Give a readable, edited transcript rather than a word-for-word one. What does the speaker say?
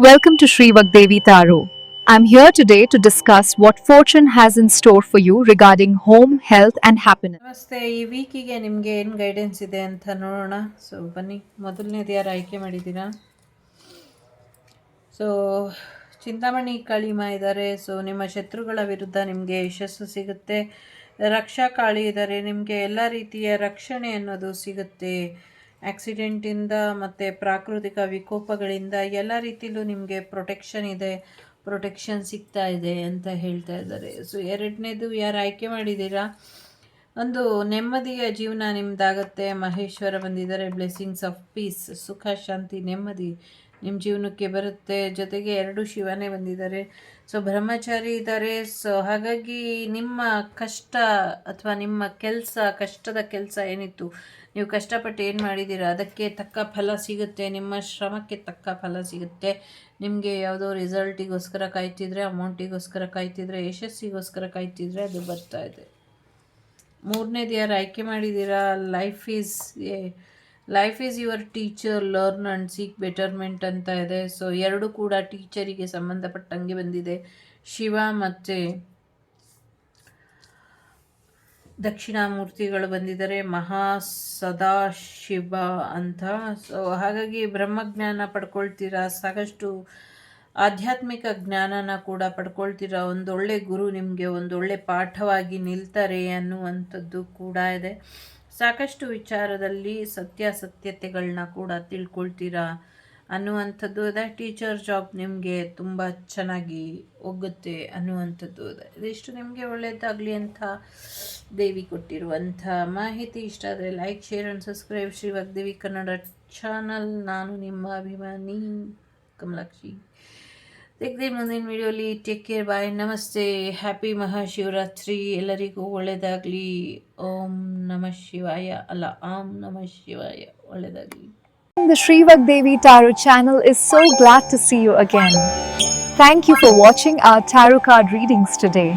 Welcome to Sri Vagdevi Taro. I'm here today to discuss what fortune has in store for you regarding home, health, and happiness. ನಮಸ್ತೆ. ಈ ವೀಕಿಗೆ ನಿಮಗೆ ಏನು guidance ಇದೆ ಅಂತ ನೋಡೋಣ. So ಬನ್ನಿ, ಮೊದಲನೇದು ಯಾರು ಆಯ್ಕೆ ಮಾಡಿದ್ದೀರಾ? ಸೊ ಚಿಂತಾಮಣಿ ಕಾಳಿಮಾ ಇದ್ದಾರೆ. ಸೊ ನಿಮ್ಮ ಶತ್ರುಗಳ ವಿರುದ್ಧ ನಿಮಗೆ ಯಶಸ್ಸು ಸಿಗುತ್ತೆ. ರಕ್ಷಾ ಕಾಳಿ ಇದ್ದಾರೆ, ನಿಮಗೆ ಎಲ್ಲ ರೀತಿಯ ರಕ್ಷಣೆ ಅನ್ನೋದು ಸಿಗುತ್ತೆ. ಆಕ್ಸಿಡೆಂಟಿಂದ ಮತ್ತು ಪ್ರಾಕೃತಿಕ ವಿಕೋಪಗಳಿಂದ ಎಲ್ಲ ರೀತಿಯಲ್ಲೂ ನಿಮಗೆ ಪ್ರೊಟೆಕ್ಷನ್ ಸಿಗ್ತಾ ಇದೆ ಅಂತ ಹೇಳ್ತಾ ಇದ್ದಾರೆ. ಸೊ ಎರಡನೇದು ಯಾರು ಆಯ್ಕೆ ಮಾಡಿದ್ದೀರಾ? ಒಂದು ನೆಮ್ಮದಿಯ ಜೀವನ ನಿಮ್ದಾಗತ್ತೆ. ಮಹೇಶ್ವರ ಬಂದಿದ್ದಾರೆ. ಬ್ಲೆಸ್ಸಿಂಗ್ಸ್ ಆಫ್ ಪೀಸ್, ಸುಖ ಶಾಂತಿ ನೆಮ್ಮದಿ ನಿಮ್ಮ ಜೀವನಕ್ಕೆ ಬರುತ್ತೆ. ಜೊತೆಗೆ 2 ಶಿವನೇ ಬಂದಿದ್ದಾರೆ. ಸೊ ಬ್ರಹ್ಮಚಾರಿ ಇದ್ದಾರೆ. ಸೊ ಹಾಗಾಗಿ ನಿಮ್ಮ ಕಷ್ಟ ಅಥವಾ ನಿಮ್ಮ ಕಷ್ಟದ ಕೆಲಸ ಏನಿತ್ತು, ನೀವು ಕಷ್ಟಪಟ್ಟು ಏನು ಮಾಡಿದ್ದೀರಾ ಅದಕ್ಕೆ ತಕ್ಕ ಫಲ ಸಿಗುತ್ತೆ. ನಿಮ್ಮ ಶ್ರಮಕ್ಕೆ ತಕ್ಕ ಫಲ ಸಿಗುತ್ತೆ. ನಿಮಗೆ ಯಾವುದೋ ರಿಸಲ್ಟಿಗೋಸ್ಕರ ಕಾಯ್ತಿದ್ರೆ, ಅಮೌಂಟಿಗೋಸ್ಕರ ಕಾಯ್ತಿದ್ರೆ, ಯಶಸ್ಸಿಗೋಸ್ಕರ ಕಾಯ್ತಿದ್ರೆ ಅದು ಬರ್ತಾ ಇದೆ. ಮೂರನೇದು ಯಾರು ಆಯ್ಕೆ ಮಾಡಿದ್ದೀರಾ? Life is your teacher, learn and seek betterment ಅಂತ ಇದೆ. ಸೊ ಎರಡು ಕೂಡ ಟೀಚರಿಗೆ ಸಂಬಂಧಪಟ್ಟಂಗೆ ಬಂದಿದೆ. ಶಿವ ಮತ್ತು ದಕ್ಷಿಣಾಮೂರ್ತಿಗಳು ಬಂದಿದ್ದಾರೆ, ಮಹಾ ಸದಾಶಿವ ಅಂತ. ಸೊ ಹಾಗಾಗಿ ಬ್ರಹ್ಮಜ್ಞಾನ ಪಡ್ಕೊಳ್ತೀರಾ, ಸಾಕಷ್ಟು ಆಧ್ಯಾತ್ಮಿಕ ಜ್ಞಾನನ ಕೂಡ ಪಡ್ಕೊಳ್ತೀರಾ. ಒಂದೊಳ್ಳೆ ಗುರು ನಿಮಗೆ ಒಂದೊಳ್ಳೆ ಪಾಠವಾಗಿ ನಿಲ್ತಾರೆ ಅನ್ನುವಂಥದ್ದು ಕೂಡ ಇದೆ. ಸಾಕಷ್ಟು ವಿಚಾರದಲ್ಲಿ ಸತ್ಯಾಸತ್ಯತೆಗಳನ್ನ ಕೂಡ ತಿಳ್ಕೊಳ್ತೀರಾ ಅನ್ನುವಂಥದ್ದು ಇದೆ. ಟೀಚರ್ ಜಾಬ್ ನಿಮಗೆ ತುಂಬ ಚೆನ್ನಾಗಿ ಹೋಗುತ್ತೆ ಅನ್ನುವಂಥದ್ದು ಇದೆ. ಇದಿಷ್ಟು ನಿಮಗೆ ಒಳ್ಳೆಯದಾಗಲಿ ಅಂತ ದೇವಿ ಕೊಟ್ಟಿರುವಂಥ ಮಾಹಿತಿ. ಇಷ್ಟ ಆದರೆ like, share and subscribe Shri Vagdevi Kannada channel. ನಾನು ನಿಮ್ಮ ಅಭಿಮಾನಿ ಕಮಲಾಕ್ಷಿ. ಸಿಗ್ತೀನಿ ಮುಂದಿನ ವಿಡಿಯೋಲಿ. ಟೇಕ್ ಕೇರ್, ಬಾಯ್, ನಮಸ್ತೆ, ಹ್ಯಾಪಿ ಮಹಾಶಿವರಾತ್ರಿ. ಎಲ್ಲರಿಗೂ ಒಳ್ಳೆಯದಾಗಲಿ. ಓಂ ನಮಃ ಶಿವಾಯ ಅಲ್ಲ, ಆಂ ನಮಃ ಶಿವಾಯ. ಒಳ್ಳೆಯದಾಗಲಿ. The Sri Vagdevi Taro channel is so glad to see you again. Thank you for watching our tarot card readings today.